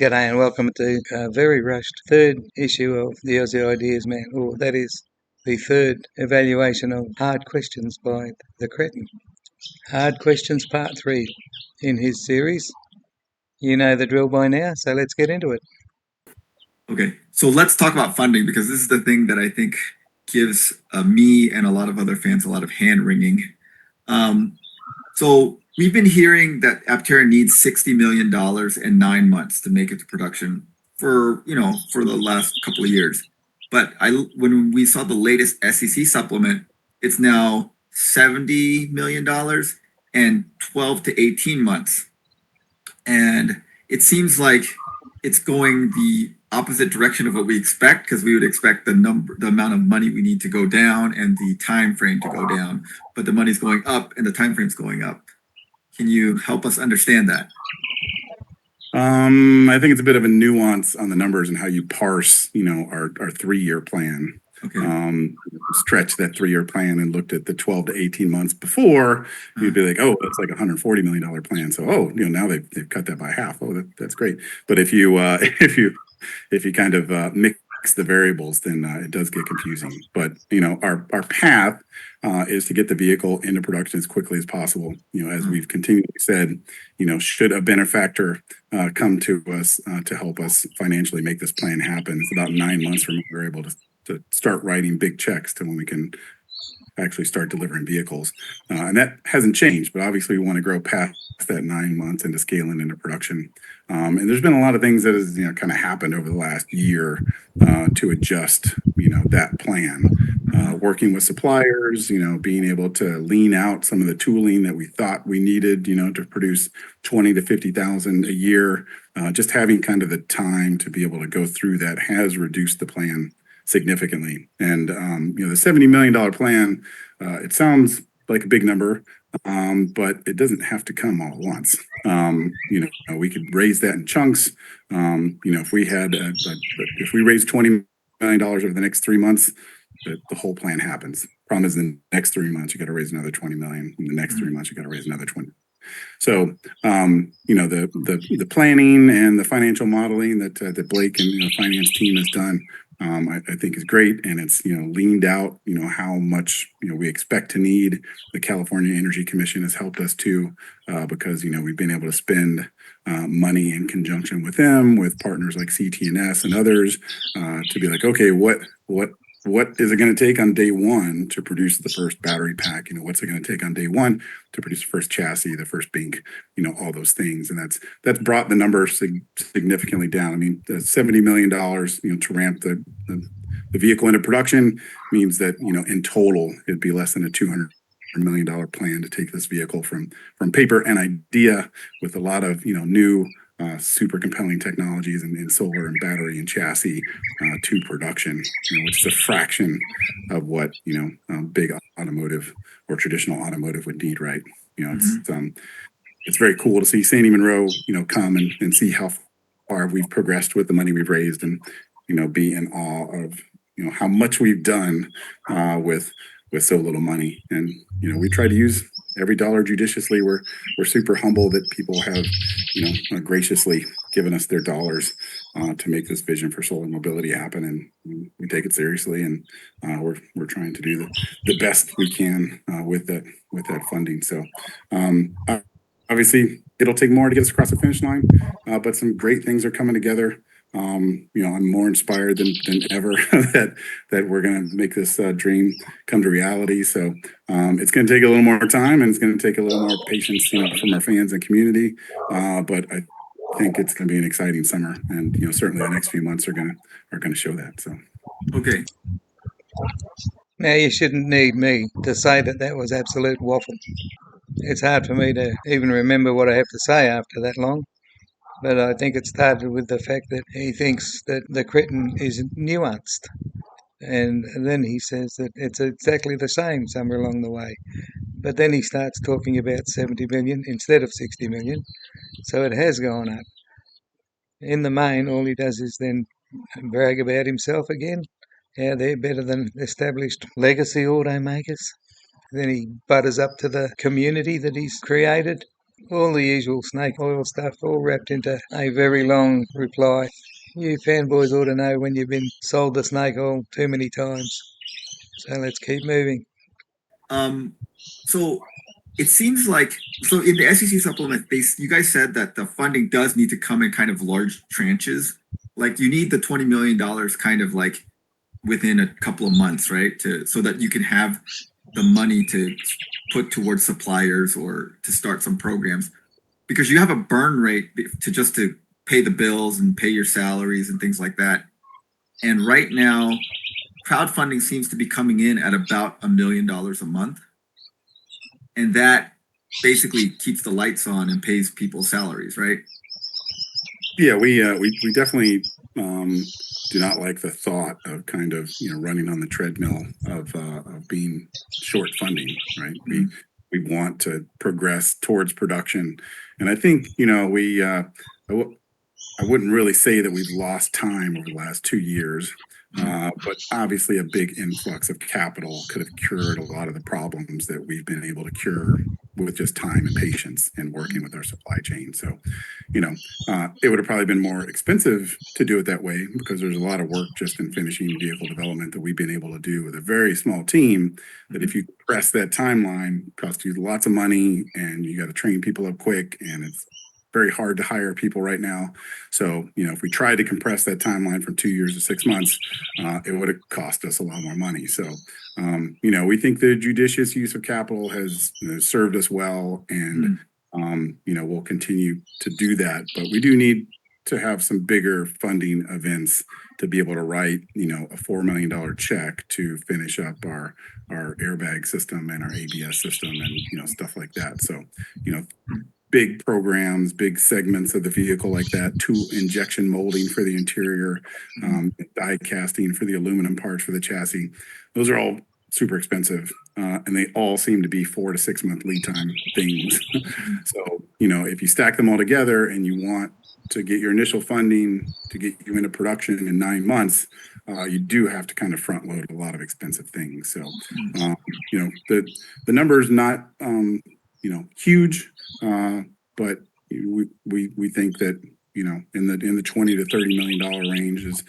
G'day and welcome to a very rushed third issue of the Aussie Ideas Man, or that is the third evaluation of Hard Questions by the Cretin. Hard Questions Part 3 in his series. You know the drill by now, so let's get into it. Okay, so let's talk about funding because this is the thing that I think gives me and a lot of other fans a lot of hand wringing. So we've been hearing that Aptera needs $60 million in 9 months to make it to production for the last couple of years. But when we saw the latest SEC supplement, it's now $70 million and 12 to 18 months. And it seems like it's going the opposite direction of what we expect, because we would expect the amount of money we need to go down and the time frame to go down, but the money's going up and the time frame's going up. Can you help us understand that? I think it's a bit of a nuance on the numbers and how you parse, our 3-year plan. Okay. Stretch that 3-year plan and looked at the 12 to 18 months before, you'd be like, oh, that's like a $140 million plan. So, now they've cut that by half. Oh, that's great. But if you if you kind of mix the variables, then it does get confusing. But our path is to get the vehicle into production as quickly as possible. As we've continually said, should a benefactor come to us to help us financially make this plan happen, it's about 9 months from when we're able to start writing big checks to when we can actually start delivering vehicles. And that hasn't changed, but obviously we want to grow past that 9 months into scaling into production. And there's been a lot of things that has, kind of happened over the last year to adjust, that plan. Working with suppliers, being able to lean out some of the tooling that we thought we needed, to produce 20 to 50,000 a year. Just having kind of the time to be able to go through that has reduced the plan significantly. And the $70 million plan, it sounds like a big number, but it doesn't have to come all at once. We could raise that in chunks. If we had if we raised $20 million over the next 3 months, the whole plan happens. Problem is, the next 3 months you got to raise another 20 million. In the next 3 months you got to raise another 20. So, the planning and the financial modeling that Blake and the finance team has done, I think is great, and it's leaned out how much we expect to need. The California Energy Commission has helped us too, because we've been able to spend money in conjunction with them, with partners like CT&S and others, to be like, okay, what is it going to take on day one to produce the first battery pack? What's it going to take on day one to produce the first chassis, the first bink, all those things. And that's brought the number significantly down. I mean, the $70 million, to ramp the vehicle into production means that, in total, it'd be less than a $200 million plan to take this vehicle from paper and idea with a lot of, new super compelling technologies in solar and battery and chassis to production, which is a fraction of what big automotive or traditional automotive would need, right? It's very cool to see Sandy Monroe come and see how far we've progressed with the money we've raised, and be in awe of how much we've done with so little money. And we try to use every dollar judiciously. We're super humble that people have graciously given us their dollars to make this vision for solar mobility happen, and we take it seriously, and we're trying to do the best we can with that funding. So obviously it'll take more to get us across the finish line, but some great things are coming together. I'm more inspired than ever that we're going to make this dream come to reality. So it's going to take a little more time, and it's going to take a little more patience, from our fans and community. But I think it's going to be an exciting summer, and certainly the next few months are going to show that. So Okay. Now, you shouldn't need me to say that was absolute waffle. It's hard for me to even remember what I have to say after that long. But I think it started with the fact that he thinks that the Cretin is nuanced. And then he says that it's exactly the same somewhere along the way. But then he starts talking about 70 million instead of 60 million. So it has gone up. In the main, all he does is then brag about himself again, how they're better than established legacy automakers. Then he butters up to the community that he's created. All the usual snake oil stuff, all wrapped into a very long reply. You fanboys ought to know when you've been sold the snake oil too many times. So let's keep moving. So it seems like in the SEC supplement, you guys said that the funding does need to come in kind of large tranches. Like you need the $20 million kind of like within a couple of months, right? So that you can have the money to put towards suppliers or to start some programs, because you have a burn rate to pay the bills and pay your salaries and things like that. And right now, crowdfunding seems to be coming in at about $1 million a month, and that basically keeps the lights on and pays people's salaries, right? Yeah, we definitely do not like the thought of kind of running on the treadmill of being short funding, right? Mm-hmm. We want to progress towards production, and I think I wouldn't really say that we've lost time over the last 2 years, but obviously a big influx of capital could have cured a lot of the problems that we've been able to cure with just time and patience and working with our supply chain. So, it would have probably been more expensive to do it that way because there's a lot of work just in finishing vehicle development that we've been able to do with a very small team. That if you press that timeline, it costs you lots of money and you got to train people up quick, and it's very hard to hire people right now. So, if we tried to compress that timeline from 2 years to 6 months, it would have cost us a lot more money. So, we think the judicious use of capital has served us well, and we'll continue to do that. But we do need to have some bigger funding events to be able to write, a $4 million check to finish up our airbag system and our ABS system and stuff like that. So, big programs, big segments of the vehicle like that, to injection molding for the interior, die casting for the aluminum parts for the chassis. Those are all super expensive, and they all seem to be 4 to 6 month lead time things. So, if you stack them all together and you want to get your initial funding to get you into production in 9 months, you do have to kind of front load a lot of expensive things. So, the number is not, huge, but we think that in the 20 to $30 million range is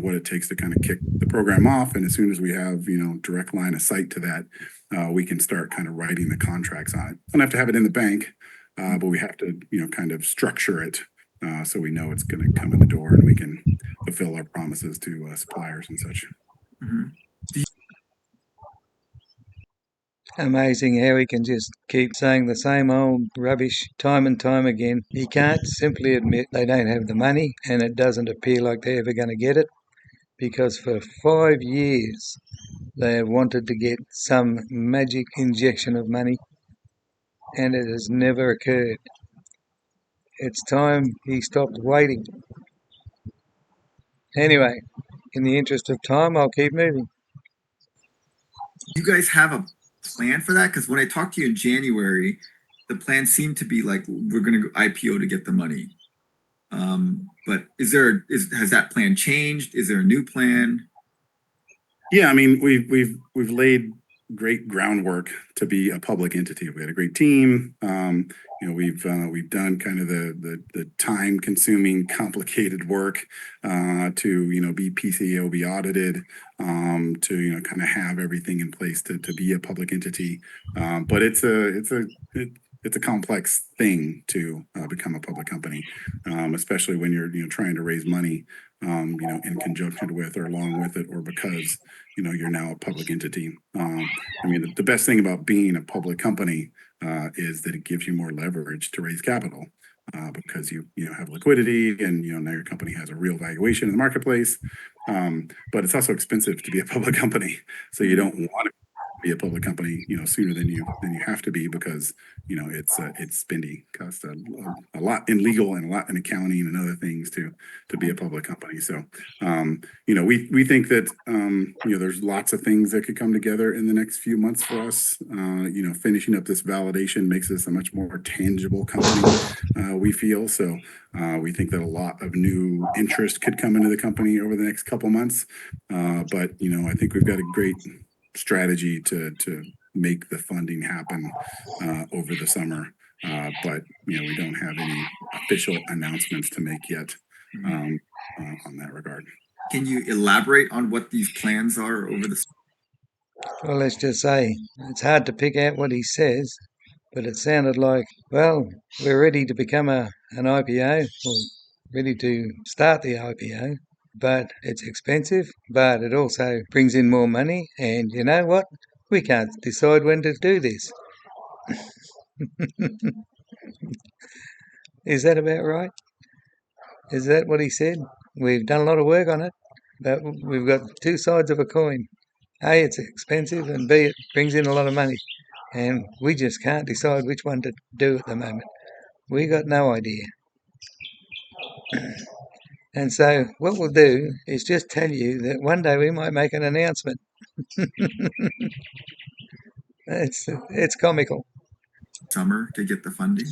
what it takes to kind of kick the program off. And as soon as we have direct line of sight to that, we can start kind of writing the contracts on it. Don't have to have it in the bank, but we have to kind of structure it so we know it's going to come in the door and we can fulfill our promises to suppliers and such. Amazing how he can just keep saying the same old rubbish time and time again. He can't simply admit they don't have the money, and it doesn't appear like they're ever going to get it, because for 5 years they have wanted to get some magic injection of money, and it has never occurred. It's time he stopped waiting. Anyway, in the interest of time, I'll keep moving. You guys have a plan for that? Because when I talked to you in January, the plan seemed to be like we're going to go IPO to get the money. But has that plan changed? Is there a new plan? Yeah, I mean, we've laid great groundwork to be a public entity. We had a great team. We've done kind of the time consuming, complicated work to be PCAOB audited, to kind of have everything in place to be a public entity. But it's a complex thing to become a public company, especially when you're trying to raise money in conjunction with or along with it, or because you're now a public entity. I mean, the best thing about being a public company is that it gives you more leverage to raise capital because you have liquidity and now your company has a real valuation in the marketplace. But it's also expensive to be a public company, so you don't want to be a public company sooner than you have to be, because it's spendy, costs a lot in legal and a lot in accounting and other things to be a public company. So we think that there's lots of things that could come together in the next few months for us. Finishing up this validation makes us a much more tangible company, we feel. So we think that a lot of new interest could come into the company over the next couple months, but I think we've got a great strategy to make the funding happen over the summer. But we don't have any official announcements to make yet on that regard. Can you elaborate on what these plans are over the? Well, let's just say it's hard to pick out what he says, but it sounded like, well, we're ready to become an IPO, or ready to start the IPO, but it's expensive, but it also brings in more money, and you know what? We can't decide when to do this. Is that about right? Is that what he said? We've done a lot of work on it, but we've got two sides of a coin. A, it's expensive, and B, it brings in a lot of money. And we just can't decide which one to do at the moment. We got no idea. And so what we'll do is just tell you that one day we might make an announcement. It's comical. Summer to get the funding?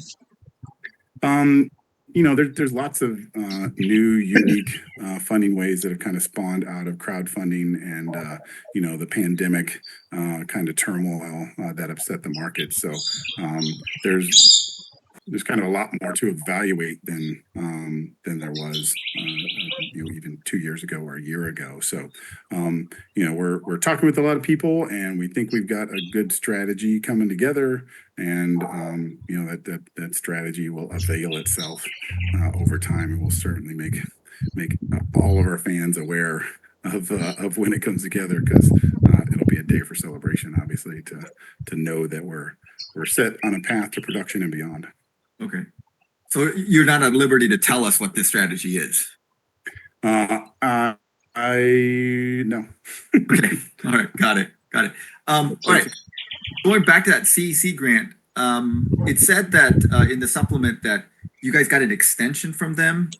There's lots of new, unique funding ways that have kind of spawned out of crowdfunding and the pandemic kind of turmoil that upset the market. So there's kind of a lot more to evaluate than there was even 2 years ago or a year ago. So we're talking with a lot of people, and we think we've got a good strategy coming together, and that strategy will avail itself over time, and we'll certainly make all of our fans aware of when it comes together, because it'll be a day for celebration, obviously, to know that we're set on a path to production and beyond. Okay. So you're not at liberty to tell us what this strategy is? No. Okay. All right. Got it. All right. Going back to that CEC grant, it said that in the supplement that you guys got an extension from them.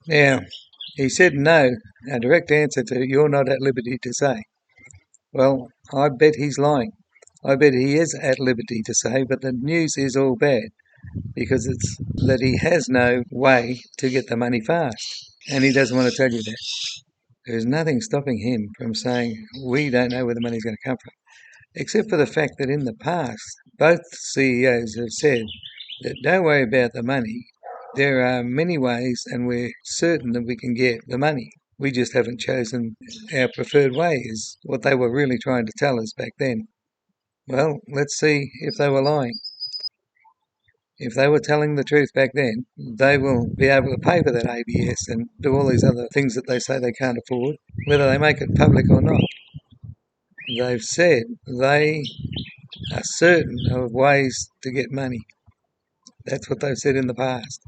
Now, he said no. A direct answer to you're not at liberty to say. Well, I bet he's lying. I bet he is at liberty to say, but the news is all bad, because it's that he has no way to get the money fast, and he doesn't want to tell you that. There's nothing stopping him from saying, we don't know where the money's going to come from, except for the fact that in the past, both CEOs have said that don't worry about the money. There are many ways, and we're certain that we can get the money. We just haven't chosen our preferred way, is what they were really trying to tell us back then. Well, let's see if they were lying. If they were telling the truth back then, they will be able to pay for that ABS and do all these other things that they say they can't afford, whether they make it public or not. They've said they are certain of ways to get money. That's what they've said in the past.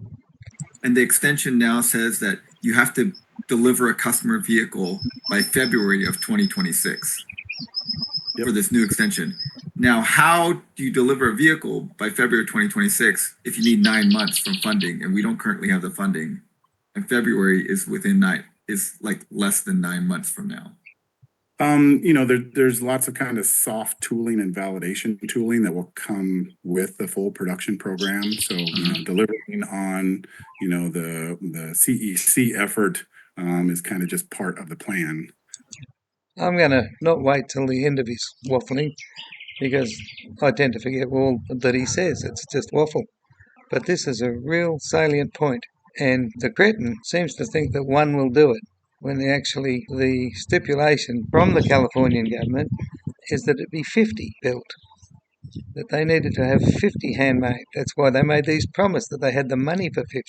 And the extension now says that you have to deliver a customer vehicle by February of 2026 for this new extension. Now, how do you deliver a vehicle by February 2026 if you need 9 months from funding, and we don't currently have the funding, and February is like less than 9 months from now? There's lots of kind of soft tooling and validation tooling that will come with the full production program. So delivering on the CEC effort is kind of just part of the plan. I'm going to not wait till the end of his waffling, because I tend to forget all that he says. It's just waffle. But this is a real salient point, and the cretin seems to think that one will do it, when actually the stipulation from the Californian government is that it be 50 built, that they needed to have 50 handmade. That's why they made these promise that they had the money for 50,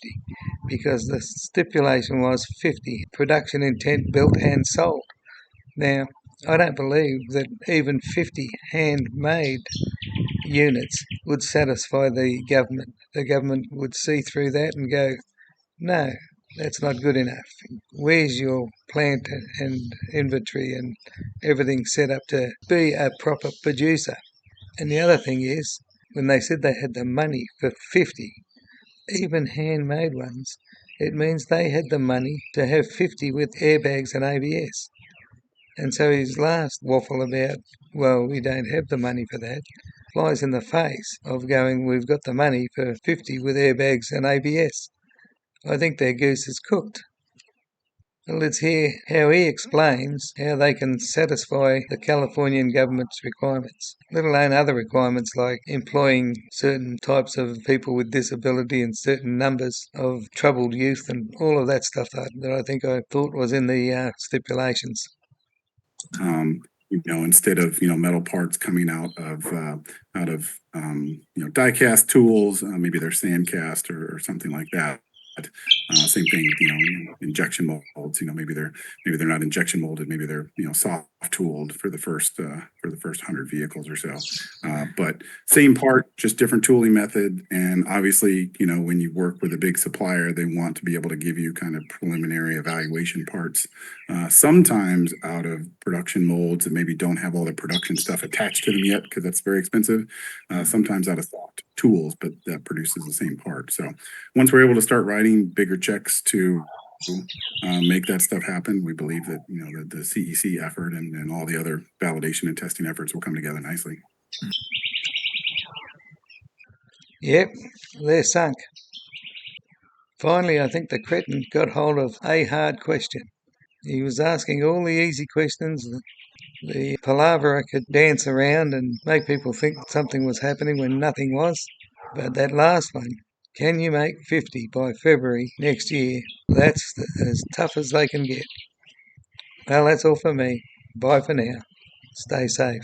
because the stipulation was 50 production intent built and sold. Now, I don't believe that even 50 handmade units would satisfy the government. The government would see through that and go, no, that's not good enough. Where's your plant and inventory and everything set up to be a proper producer? And the other thing is, when they said they had the money for 50, even handmade ones, it means they had the money to have 50 with airbags and ABS. And so his last waffle about, well, we don't have the money for that, flies in the face of going, we've got the money for 50 with airbags and ABS. I think their goose is cooked. Well, let's hear how he explains how they can satisfy the Californian government's requirements, let alone other requirements like employing certain types of people with disability and certain numbers of troubled youth and all of that stuff that I thought was in the stipulations. Instead of metal parts coming out of die cast tools, maybe they're sand cast or something like that. Same thing, injection molds. Maybe they're not injection molded. Maybe they're soft tooled for the first 100 vehicles or so. But same part, just different tooling method. And obviously, when you work with a big supplier, they want to be able to give you kind of preliminary evaluation parts. Sometimes out of production molds that maybe don't have all the production stuff attached to them yet, because that's very expensive. Sometimes out of soft tools, but that produces the same part. So once we're able to start writing bigger checks to make that stuff happen, we believe that the CEC effort and all the other validation and testing efforts will come together nicely. Yep, they're sunk. Finally, I think the cretin got hold of a hard question. He was asking all the easy questions. The palaverer could dance around and make people think something was happening when nothing was. But that last one, can you make 50 by February next year? That's as tough as they can get. Well, that's all for me. Bye for now. Stay safe.